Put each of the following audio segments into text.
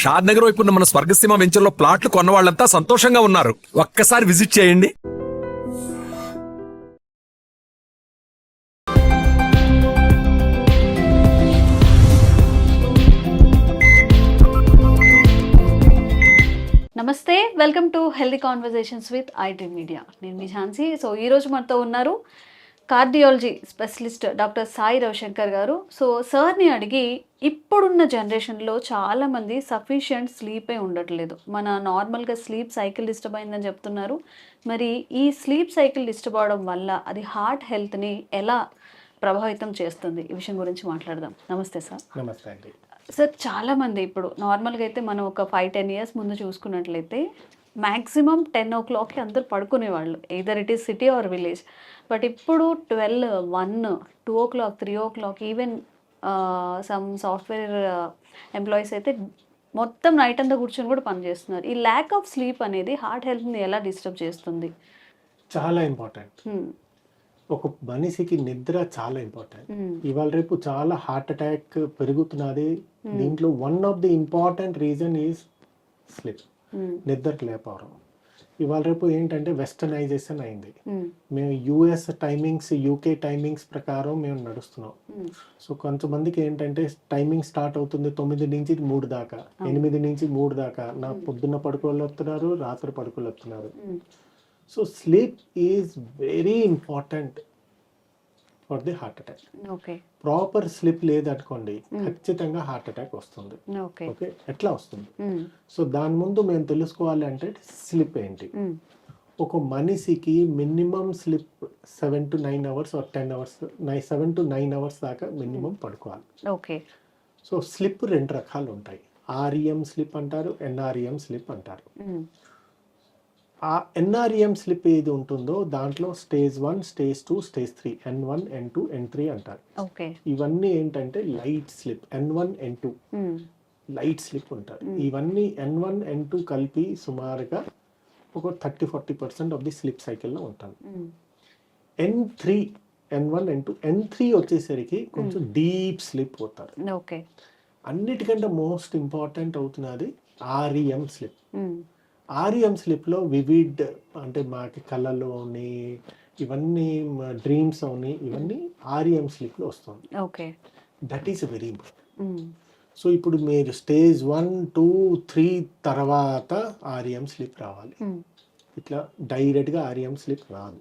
షాద్ నగర్ వైపు ఉన్న మన స్వర్గసీమ వెంచర్లో ప్లాట్లు కొన్న వాళ్ళంతా సంతోషంగా ఉన్నారు. ఒక్కసారి విజిట్ చేయండి. నమస్తే, welcome to healthy conversations with iDream media. నేను మీ ఝాన్సీ. సో ఈరోజు మనతో ఉన్నారు cardiology specialist doctor Sai Ravishankar గారు. సో సార్ని అడిగి, ఇప్పుడున్న జనరేషన్లో చాలామంది సఫిషియంట్ స్లీపే ఉండట్లేదు. మన నార్మల్గా స్లీప్ సైకిల్ డిస్టర్బ్ అయిందని చెప్తున్నారు. మరి ఈ స్లీప్ సైకిల్ డిస్టర్బ్ అవడం వల్ల అది హార్ట్ హెల్త్ని ఎలా ప్రభావితం చేస్తుంది? ఈ విషయం గురించి మాట్లాడదాం. నమస్తే సార్. నమస్తే అండి. సార్, చాలామంది ఇప్పుడు నార్మల్గా అయితే మనం ఒక 5-10 years ముందు చూసుకున్నట్లయితే మ్యాక్సిమం 10 o'clock అందరూ పడుకునేవాళ్ళు, either it is city or village. But ఇప్పుడు 12, 1, 2 o'clock, 3 o'clock, even some software employees అయితే మొత్తం నైట్ అంతా కూర్చొని కూడా పనిచేస్తున్నారు. ఈ ల్యాక్ ఆఫ్ స్లీప్ అనేది హార్ట్ హెల్త్ని ఎలా డిస్టర్బ్ చేస్తుంది? చాలా ఇంపార్టెంట్. ఒక మనిషికి నిద్ర చాలా ఇంపార్టెంట్. ఇవాళ రేపు చాలా హార్ట్ అటాక్ పెరుగుతున్నది. దీంట్లో one of the important reason is sleep, నిద్ర లేకపోవడం. ఇవాళ రేపు ఏంటంటే వెస్టర్నైజేషన్ అయింది. మేము యుఎస్ టైమింగ్స్, యూకే టైమింగ్స్ ప్రకారం మేము నడుస్తున్నాం. సో కొంతమందికి ఏంటంటే టైమింగ్ స్టార్ట్ అవుతుంది 9 నుంచి 3 దాకా, 8 నుంచి 3 దాకా. నా పొద్దున్న పడుకోళ్ళు వస్తున్నారు, రాత్రి పడుకోళ్ళు వస్తున్నారు. So sleep is very important for the heart attack. Proper sleep లేదనుకోండి, ఖచ్చితంగా హార్ట్ అటాక్ వస్తుంది. ఓకే, ఎట్లా వస్తుంది? సో దాని ముందు మేము తెలుసుకోవాలి అంటే స్లీప్ ఏంటి. ఒక మనిషికి minimum sleep 7 to 9 hours or 10 hours, 7 to 9 hours దాకా మినిమం పడుకోవాలి. సో స్లీప్ 2 రకాలు ఉంటాయి. ఆర్ఈఎం స్లీప్ అంటారు, ఎన్ఆర్ఈఎం స్లీప్ అంటారు. ఆ ఎన్ఆర్ఈఎం స్లీప్ ఏది ఉంటుందో దాంట్లో stage 1, stage 2, stage 3, N1, N2, N3 అంటారు. ఇవన్నీ ఏంటంటే light sleep. N1, N2 light sleep ఉంటారు. ఇవన్నీ N1, N2 కలిపి సుమారుగా ఒక 30-40% ఆఫ్ ది స్లీప్ సైకిల్లో ఉంటాను. N3, N1, N2, N3 వచ్చేసరికి కొంచెం డీప్ స్లీప్ పోతారు. అన్నిటికంటే మోస్ట్ ఇంపార్టెంట్ అవుతున్నది ఆర్ఈఎం స్లీప్. ఆర్ఈఎం స్లీప్లో వివిడ్ అంటే మాకి కళలోని ఇవన్నీ డ్రీమ్స్ అని ఇవన్నీ ఆర్ఈఎం స్లీప్లో వస్తుంది. That is very important. So ఇప్పుడు మీరు స్టేజ్ 1, 2, 3 తర్వాత ఆర్ఈఎం స్లీప్ రావాలి. ఇట్లా డైరెక్ట్గా ఆర్ఈఎం స్లీప్ రాదు.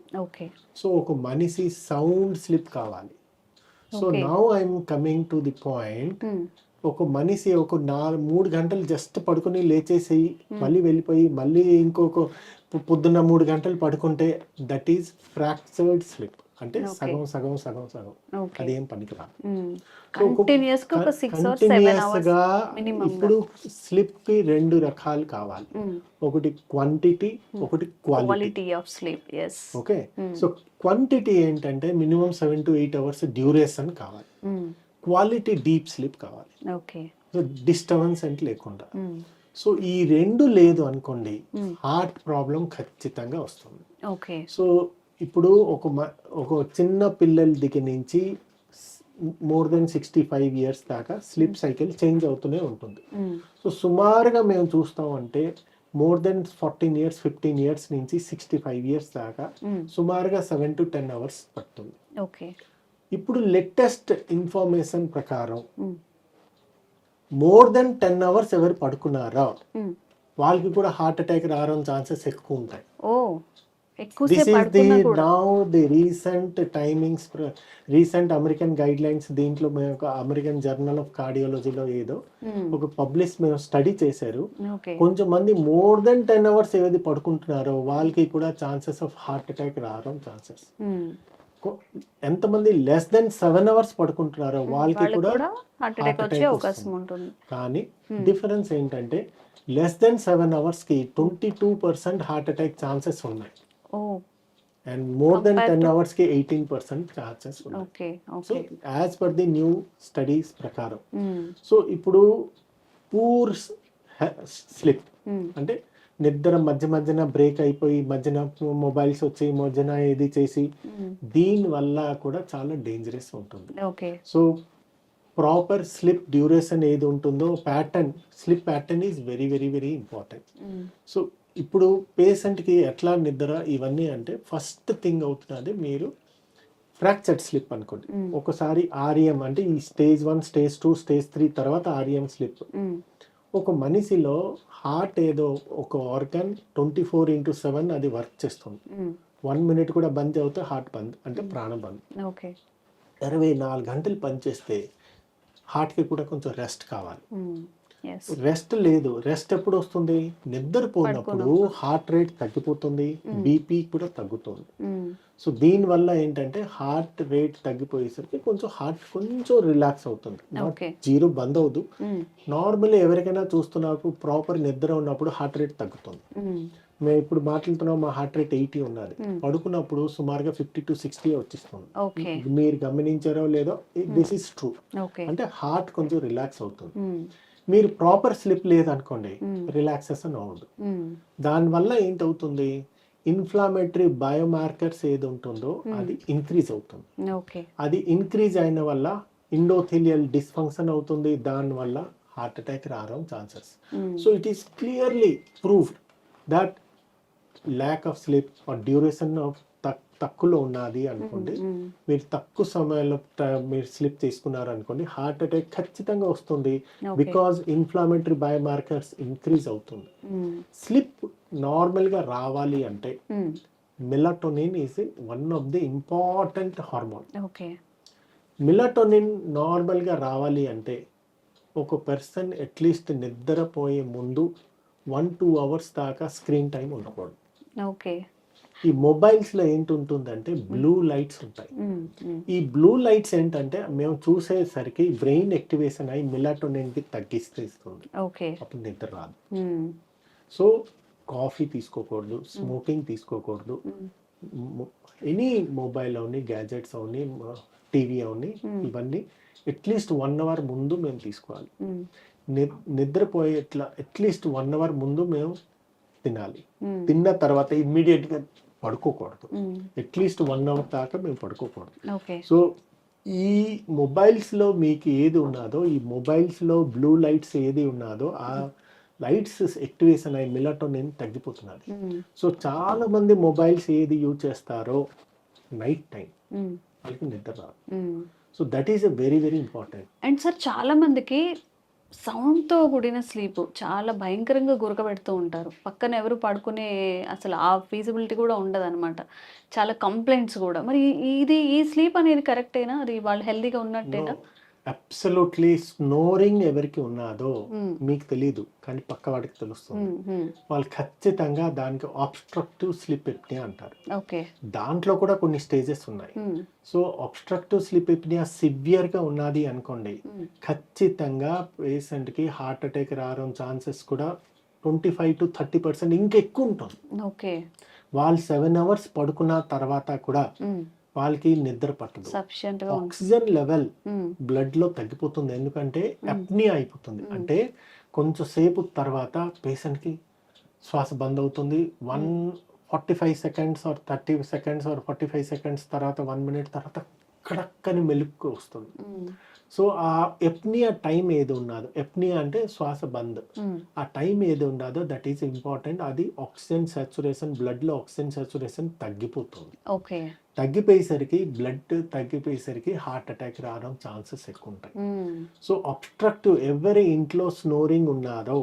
సో ఒక మనిషి సౌండ్ స్లీప్ కావాలి. So now I'm coming to the point. ఒక మనిషి ఒక 3 గంటలు జస్ట్ పడుకుని లేచేసి మళ్ళీ వెళ్ళిపోయి మళ్ళీ ఇంకొక పొద్దున్న 3 గంటలు పడుకుంటే దట్ ఈస్ ఫ్రాక్చర్డ్ స్లీప్. అంటే సగం సగం సగం సగం, అదేం పనికిరాదు. ఇప్పుడు స్లీప్ కి 2 రకాలు కావాలి. ఒకటి క్వాంటిటీ, ఒకటి quality of sleep. Okay, so quantity ఏంటంటే మినిమం 7 to 8 hours డ్యూరేషన్ కావాలి. క్వాలిటీ డీప్ స్లీప్ కావాలి. సో డిస్టర్బెన్స్ అంటే లేకుండా. సో ఈ 2 లేదు అనుకోండి, హార్ట్ ప్రాబ్లం ఖచ్చితంగా వస్తుంది. సో ఇప్పుడు ఒక చిన్న పిల్లల దగ్గర నుంచి మోర్ దెన్ 65 years దాకా స్లీప్ సైకిల్ చేంజ్ అవుతూనే ఉంటుంది. సో సుమారుగా మేము చూస్తామంటే మోర్ దెన్ 14 years, 15 years నుంచి 65 years దాకా సుమారుగా 7 to 10 hours పడుతుంది. ఇప్పుడు లేటెస్ట్ ఇన్ఫర్మేషన్ ప్రకారం మోర్ దెన్ 10 hours ఎవరు పడుకున్నారో వాళ్ళకి కూడా హార్ట్ అటాక్ రావడం ఛాన్సెస్ ఎక్కువ ఉంటాయి. This is the now the recent timings, recent American guide lines. దీంట్లో మేము ఒక అమెరికన్ జర్నల్ ఆఫ్ కార్డియాలజీలో ఏదో ఒక పబ్లిష్ మేము స్టడీ చేశారు. కొంచెం మంది మోర్ దెన్ 10 hours ఏది పడుకుంటున్నారో వాళ్ళకి కూడా ఛాన్సెస్ ఆఫ్ హార్ట్ అటాక్ రావడం ఛాన్సెస్. ఎంతమంది లెస్ దెన్ 7 hours పడుకుంటున్నారో వాళ్ళకి కూడా హార్ట్ అటాక్ వచ్చే అవకాశం ఉంటుంది. కానీ డిఫరెన్స్ ఏంటంటే లెస్ దెన్ 7 hours కి 22% హార్ట్ అటాక్ ఛాన్సెస్ ఉన్నాయి. అండ్ మోర్ దెన్ 10 hours కి 18% ఛాన్సెస్ ఉన్నాయి. So as per the new studies ప్రకారం. సో ఇప్పుడు పూర్ స్లీప్ అంటే నిద్ర మధ్యన బ్రేక్ అయిపోయి మధ్యన మొబైల్స్ వచ్చి మధ్యన ఇది చేసి దీని వల్ల కూడా చాలా డేంజరస్ ఉంటుంది. సో ప్రాపర్ స్లిప్ డ్యూరేషన్ ఏది ఉంటుందో pattern, slip pattern is very very very important. So ఇప్పుడు పేషెంట్కి ఎట్లా నిద్ర ఇవన్నీ అంటే ఫస్ట్ థింగ్ అవుతున్నది మీరు ఫ్రాక్చర్డ్ స్లిప్ అనుకోండి. ఒకసారి ఆర్ఎం అంటే ఈ స్టేజ్ 1, స్టేజ్ 2, స్టేజ్ 3 తర్వాత ఆర్ఎం స్లిప్. ఒక మనిషిలో హార్ట్ ఏదో ఒక ఆర్గన్ 24/7 అది వర్క్ చేస్తుంది. 1 మినిట్ కూడా బంద్ అవుతే హార్ట్ బంద్ అంటే ప్రాణం బంద్. 24 గంటలు పనిచేస్తే హార్ట్కి కూడా కొంచెం రెస్ట్ కావాలి. రెస్ట్ లేదు. రెస్ట్ ఎప్పుడు వస్తుంది? నిద్రపోయినప్పుడు హార్ట్ రేట్ తగ్గిపోతుంది, బీపీ కూడా తగ్గుతుంది. సో దీనివల్ల ఏంటంటే హార్ట్ రేట్ తగ్గిపోయేసరికి కొంచెం హార్ట్ కొంచెం రిలాక్స్ అవుతుంది. జీరో బంద్ అవదు. నార్మల్లీ ఎవరికైనా చూస్తున్నప్పుడు ప్రాపర్ నిద్ర ఉన్నప్పుడు హార్ట్ రేట్ తగ్గుతుంది. మేము ఇప్పుడు మాట్లాడుతున్నాం, మా హార్ట్ రేట్ 80 ఉన్నది. పడుకున్నప్పుడు సుమారుగా 50 to 60 వచ్చిస్తుంది. మీరు గమనించారో లేదో, దిస్ ఇస్ ట్రూ. అంటే హార్ట్ కొంచెం రిలాక్స్ అవుతుంది. మీరు ప్రాపర్ స్లిప్ లేదనుకోండి, రిలాక్సేషన్ అవ్వదు. దానివల్ల ఏంటవుతుంది? ఇన్ఫ్లామేటరీ బయోమార్కర్స్ ఏది ఉంటుందో అది ఇంక్రీజ్ అవుతుంది. అది ఇంక్రీజ్ అయిన వల్ల ఎండోథెలియల్ డిస్ఫంక్షన్ అవుతుంది. దానివల్ల హార్ట్ అటాక్ రావడం chances. So it is clearly proved that lack of sleep are duration of తక్కువలో ఉన్నది అనుకోండి, మీరు తక్కువ సమయంలో మీరు స్లిప్ తీసుకున్నారు అనుకోండి, హార్ట్ అటాక్ ఖచ్చితంగా వస్తుంది. బికాజ్ ఇన్ఫ్లామేటరీ బయోమార్కర్స్ ఇంక్రీజ్ అవుతుంది. స్లిప్ నార్మల్గా రావాలి అంటే melatonin is one of the important hormone. Melatonin నార్మల్గా రావాలి అంటే ఒక పర్సన్ అట్లీస్ట్ నిద్రపోయే ముందు 1-2 hours దాకా స్క్రీన్ టైం ఉండకూడదు. ఈ మొబైల్స్ లో ఏంటుంటుందంటే బ్లూ లైట్స్ ఉంటాయి. ఈ బ్లూ లైట్స్ ఏంటంటే మేము చూసేసరికి బ్రెయిన్ యాక్టివేషన్ అయి మెలటోనిన్ కి తగ్గిస్తుంది. అప్పుడు నిద్ర రాదు. సో కాఫీ తీసుకోకూడదు, స్మోకింగ్ తీసుకోకూడదు, ఎనీ మొబైల్ అవని, గ్యాజెట్స్ అవని, టీవీ అవని, ఇవన్నీ అట్లీస్ట్ 1 hour ముందు మేము తీసుకోవాలి. నిద్రపోయే అట్లీస్ట్ 1 hour ముందు మేము తినాలి. తిన్న తర్వాత ఇమ్మీడియట్ గా పడుకోకూడదు. అట్లీస్ట్ 1 hour దాకా మేము పడుకోకూడదు. సో ఈ మొబైల్స్ లో మీకు ఏది ఉన్నదో, ఈ మొబైల్స్ లో బ్లూ లైట్స్ ఏది ఉన్నదో ఆ లైట్స్ యాక్టివేషన్ అయ్యి మెలటోనిన్ తగ్గిపోతున్నది. సో చాలా మంది మొబైల్స్ ఏది యూజ్ చేస్తారో నైట్ టైం వాళ్ళకి నిద్ర రాదు. So that is very very important. And sir చాలా మందికి సౌండ్తో కూడిన స్లీప్ చాలా భయంకరంగా గురకబెడుతూ ఉంటారు. పక్కన ఎవరు పడుకునే అసలు ఆ ఫీజిబిలిటీ కూడా ఉండదు అనమాట. చాలా కంప్లైంట్స్ కూడా. మరి ఈ స్లీప్ అనేది కరెక్టేనా? అది వాళ్ళు హెల్దీగా ఉన్నట్టేనా? అబ్సల్యూట్లీ. స్నోరింగ్ ఎవరికి ఉన్నదో మీకు తెలీదు, కానీ పక్క వాడికి తెలుస్తుంది. వాళ్ళు ఖచ్చితంగా దానికి ఆబ్స్ట్రక్టివ్ స్లీప్ ఎప్నియా అంటారు. దాంట్లో కూడా కొన్ని స్టేజెస్ ఉన్నాయి. So obstructive sleep apnoea severe గా ఉన్నది అనుకోండి, ఖచ్చితంగా పేషెంట్ కి హార్ట్ అటాక్ రావడం ఛాన్సెస్ కూడా 25 to 30% ఇంకెక్కువ ఉంటుంది. వాళ్ళు 7 hours పడుకున్న తర్వాత కూడా వాళ్ళకి నిద్ర పట్టదు. ఆక్సిజన్ లెవెల్ బ్లడ్ లో తగ్గిపోతుంది. ఎందుకంటే అప్నియా అయిపోతుంది. అంటే కొంచెం సేపు తర్వాత పేషెంట్ కి శ్వాస బంద్ అవుతుంది. 45 seconds or 30 seconds or 45 seconds తర్వాత 1 minute తర్వాత కడక్కని మెలుక్కు వస్తుంది. సో ఆ ఎప్నియా టైం ఏది ఉన్నదో, ఎప్నియా అంటే శ్వాస బంద్, ఆ టైం ఏది ఉన్నదో దట్ ఈస్ ఇంపార్టెంట్. అది ఆక్సిజన్ సాచురేషన్, బ్లడ్ లో ఆక్సిజన్ సాచురేషన్ తగ్గిపోతుంది. తగ్గిపోయేసరికి బ్లడ్ తగ్గిపోయేసరికి హార్ట్ అటాక్ రావడం ఛాన్సెస్ ఎక్కువ ఉంటాయి. సో అబ్స్ట్రక్టివ్ ఎవరి ఇంట్లో స్నోరింగ్ ఉన్నారో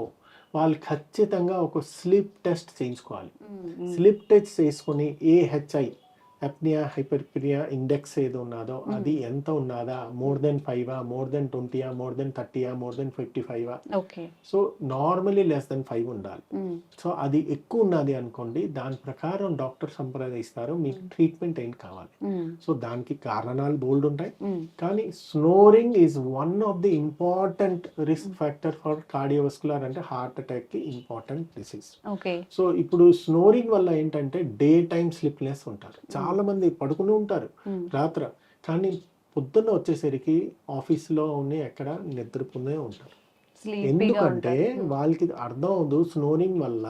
వాళ్ళు ఖచ్చితంగా ఒక స్లీప్ టెస్ట్ చేయించుకోవాలి. స్లీప్ టెస్ట్ చేసుకుని AHI అప్నియా హైపర్పినియా ఇండెక్స్ ఏది ఉన్నదో అది ఎంత ఉన్నదా, more than 5, more than 20, more than 30, more than 55. So normally less than 5 ఉండాలి. సో అది ఎక్కువ ఉన్నది అనుకోండి, దాని ప్రకారం డాక్టర్ సంప్రదిస్తారు మీకు ట్రీట్మెంట్ ఏం కావాలి. సో దానికి కారణాలు బోల్డ్ ఉంటాయి, కానీ snoring is one of the important risk factor for cardiovascular అంటే హార్ట్ అటాక్ కి ఇంపార్టెంట్ డిసీజ్. సో ఇప్పుడు స్నోరింగ్ వల్ల ఏంటంటే డే టైం స్లిప్నెస్ ఉంటారు. చాలా మంది పడుకుని ఉంటారు రాత్ర, కానీ పొద్దున్న వచ్చేసరికి ఆఫీస్లో ఎక్కడ నిద్రపోనే ఉంటారు. ఎందుకంటే వాళ్ళకి అర్థం అవదు స్నోరింగ్ వల్ల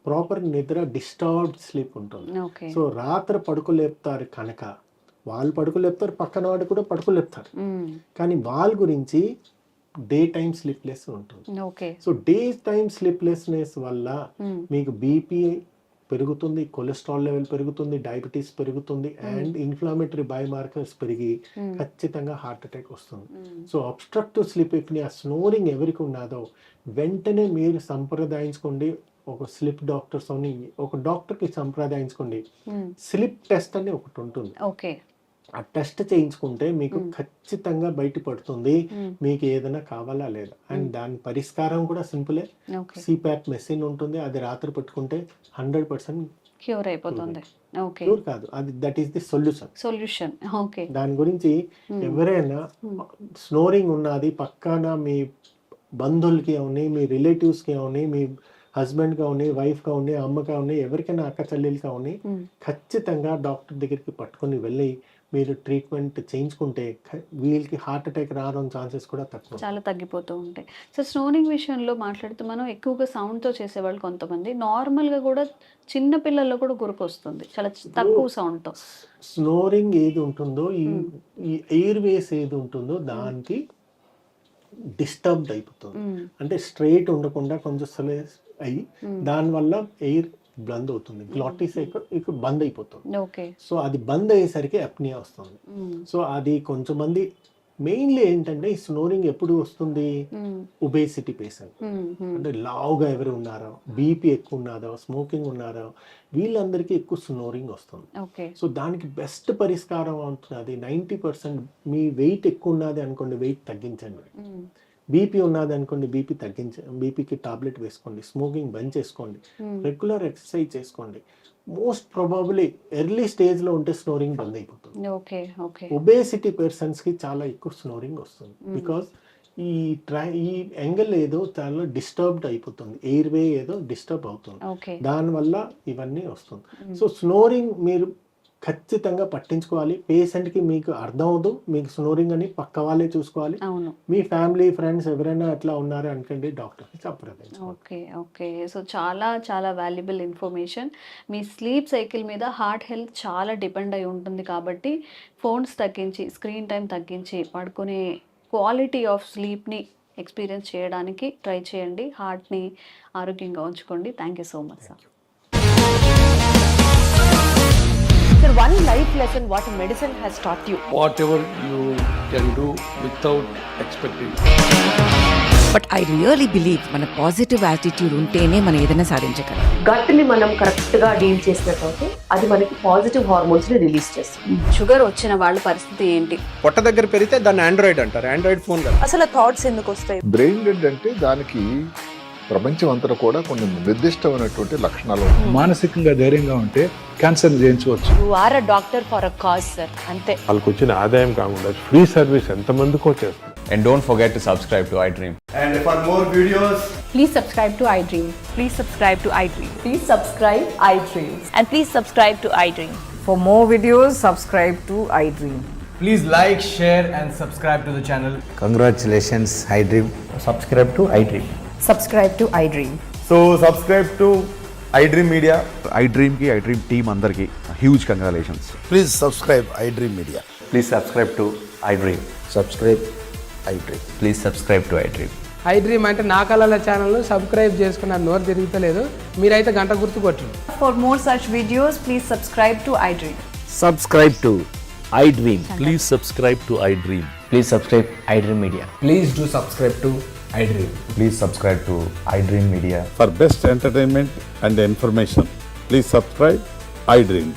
ప్రాపర్ నిద్ర డిస్టర్బ్డ్ స్లీప్ ఉంటుంది. సో రాత్రి పడుకోలేపుతారు కనుక వాళ్ళు పడుకోలేపుతారు, పక్కన వాడు కూడా పడుకోలేపుతారు. కానీ వాళ్ళ గురించి డే టైం స్లీప్లెస్ ఉంటుంది. Okay. So day time sleeplessness వల్ల మీకు బీపీ పెరుగుతుంది, కొలెస్ట్రాల్ లెవెల్ పెరుగుతుంది, డయాబెటీస్ పెరుగుతుంది, అండ్ ఇన్ఫ్లామేటరీ బయోమార్కర్స్ పెరిగి ఖచ్చితంగా హార్ట్ అటాక్ వస్తుంది. So obstructive sleep apnoea, snoring ఎవరికి ఉన్నదో వెంటనే మీరు సంప్రదాయించుకోండి. ఒక స్లీప్ డాక్టర్స్ అని ఒక డాక్టర్కి సంప్రదాయించుకోండి. స్లీప్ టెస్ట్ అని ఒకటి ఉంటుంది. ఓకే. ఆ టెస్ట్ చేయించుకుంటే మీకు ఖచ్చితంగా బయటపడుతుంది మీకు ఏదైనా కావాలా లేదా. అండ్ దాని పరిష్కారం కూడా సింపులే. సిపాప్ మెషిన్ ఉంటుంది, అది రాత్రి పెట్టుకుంటే 100% క్యూర్ అయిపోతుంది. ఓకే. క్యూర్ కాదు, అది that is the solution. Okay. దాని గురించి ఎవరైనా స్నోరింగ్ ఉన్నది పక్కన మీ బంధువులకి అవని, మీ రిలేటివ్స్కి అవని, మీ హస్బెండ్గా అవని, వైఫ్గా అవని, అమ్మగా అవని, ఎవరికైనా అక్క చెల్లెలకి అవని ఖచ్చితంగా డాక్టర్ దగ్గరికి పట్టుకొని వెళ్ళి మీరు ట్రీట్మెంట్ చేయించుకుంటే వీళ్ళకి హార్ట్ అటాక్ రావడం ఛాన్సెస్ కూడా తక్కువ, చాలా తగ్గిపోతూ ఉంటాయి. సో స్నోరింగ్ విషయంలో మాట్లాడుతూ మనం ఎక్కువగా సౌండ్తో చేసేవాళ్ళు కొంతమంది, నార్మల్గా కూడా చిన్న పిల్లల్లో కూడా గురుకు వస్తుంది చాలా తక్కువ సౌండ్తో. స్నోరింగ్ ఏది ఉంటుందో, ఈ ఎయిర్ వేస్ ఏది ఉంటుందో దానికి డిస్టర్బ్డ్ అయిపోతుంది. అంటే స్ట్రైట్ ఉండకుండా కొంచెం స్లో అయ్యి దానివల్ల ఎయిర్ బంద్ అవుతుంది, గ్లాటిస్ ఇక్కడ బంద్ అయిపోతుంది. సో అది బంద్ అయ్యేసరికి అప్నియా వస్తుంది. సో అది కొంచెం మంది మెయిన్లీ ఏంటంటే ఈ స్నోరింగ్ ఎప్పుడు వస్తుంది, ఒబేసిటీ పేషెంట్ అంటే లావుగా ఎవరు ఉన్నారో, బీపీ ఎక్కువ ఉన్నారో, స్మోకింగ్ ఉన్నారో, వీళ్ళందరికీ ఎక్కువ స్నోరింగ్ వస్తుంది. సో దానికి బెస్ట్ పరిష్కారం అవుతుంది 90%. మీ వెయిట్ ఎక్కువ ఉన్నది అనుకోండి, వెయిట్ తగ్గించండి. బీపీ ఉన్నది అనుకోండి, బీపీ తగ్గించండి, బీపీకి టాబ్లెట్ వేసుకోండి, స్మోకింగ్ బంద్ చేసుకోండి, రెగ్యులర్ ఎక్సర్సైజ్ చేసుకోండి. మోస్ట్ ప్రాబబ్లీ ఎర్లీ స్టేజ్లో ఉంటే స్నోరింగ్ బంద్ అయిపోతుంది. ఒబేసిటీ పర్సన్స్కి చాలా ఎక్కువ స్నోరింగ్ వస్తుంది. బికాస్ ఈ యాంగిల్ ఏదో చాలా డిస్టర్బ్డ్ అయిపోతుంది, ఎయిర్ వే ఏదో డిస్టర్బ్ అవుతుంది, దానివల్ల ఇవన్నీ వస్తుంది. సో స్నోరింగ్ మీరు ఖచ్చితంగా పట్టించుకోవాలి. పేషెంట్కి మీకు అర్థం అవదు మీకు స్నోరింగ్ అని, పక్క వాళ్ళే చూసుకోవాలి. మీ ఫ్యామిలీ ఫ్రెండ్స్ ఎవరైనా అట్లా ఉన్నారు అనుకోండి, డాక్టర్కి సంప్రదించండి. ఓకే. సో చాలా చాలా వాల్యుబుల్ ఇన్ఫర్మేషన్. మీ స్లీప్ సైకిల్ మీద హార్ట్ హెల్త్ చాలా డిపెండ్ అయి ఉంటుంది కాబట్టి ఫోన్స్ తగ్గించి, స్క్రీన్ టైం తగ్గించి, పడుకునే క్వాలిటీ ఆఫ్ స్లీప్ని ఎక్స్పీరియన్స్ చేయడానికి ట్రై చేయండి. హార్ట్ని ఆరోగ్యంగా ఉంచుకోండి. Thank you so much sir. Sir, one life lesson what medicine has taught you. Whatever you can do without expecting. But I really believe మన positive attitude ఉంటేనే మనం ఏదైనా సాధించగలం. గట్ని మనం కరెక్ట్గా డీల్ చేసినట్లయితే అది మనకి పాజిటివ్ హార్మోన్స్ని రిలీజ్ చేస్తుంది. షుగర్ వచ్చిన వాళ్ళ పరిస్థితి ఏంటి? పొట్ట దగ్గర పెరిగితే దాన్ని ఆండ్రాయిడ్ అంటారు, ఆండ్రాయిడ్ ఫోన్ కదా. అసలు థాట్స్ ఎందుకు వస్తాయి? బ్రెయిన్ డెడ్ అంటే దానికి ప్రపంచం అంతా కూడా కొన్ని నిర్దిష్టమైనటువంటి లక్షణాలు ఉన్నాయి. మానసికంగా ధైర్యంగా ఉంటే క్యాన్సర్ జయించవచ్చు. You are a doctor for a cause sir, అంతే. వాళ్ళకి వచ్చిన ఆదాయం కాకుండా ఫ్రీ సర్వీస్ ఎంతమందికో చేస్తుంది. And don't forget to subscribe to iDream. And for more videos, Please subscribe to iDream. Please subscribe to iDream. Please subscribe iDream. And please subscribe to iDream. For more videos, subscribe to iDream. please like, share and subscribe to the channel. Congratulations, iDream. Subscribe to iDream. Subscribe to iDream. So subscribe to iDream Media. iDream కి iDream team అందరికి huge congratulations. Please subscribe iDream media. Please subscribe to iDream. Subscribe iDream. Please subscribe to iDream. iDream అంటే నా కళల ఛానల్ను subscribe చేసుకున్న నోరు తిరుగుతలేదు, మీరైతే గంట గుర్తు కొట్టండి. For more such videos, please subscribe to iDream. Subscribe to iDream. Please subscribe to iDream. Please subscribe iDream Media. Please do subscribe to iDream. Please subscribe to iDream Media. For best entertainment and information, please subscribe iDream.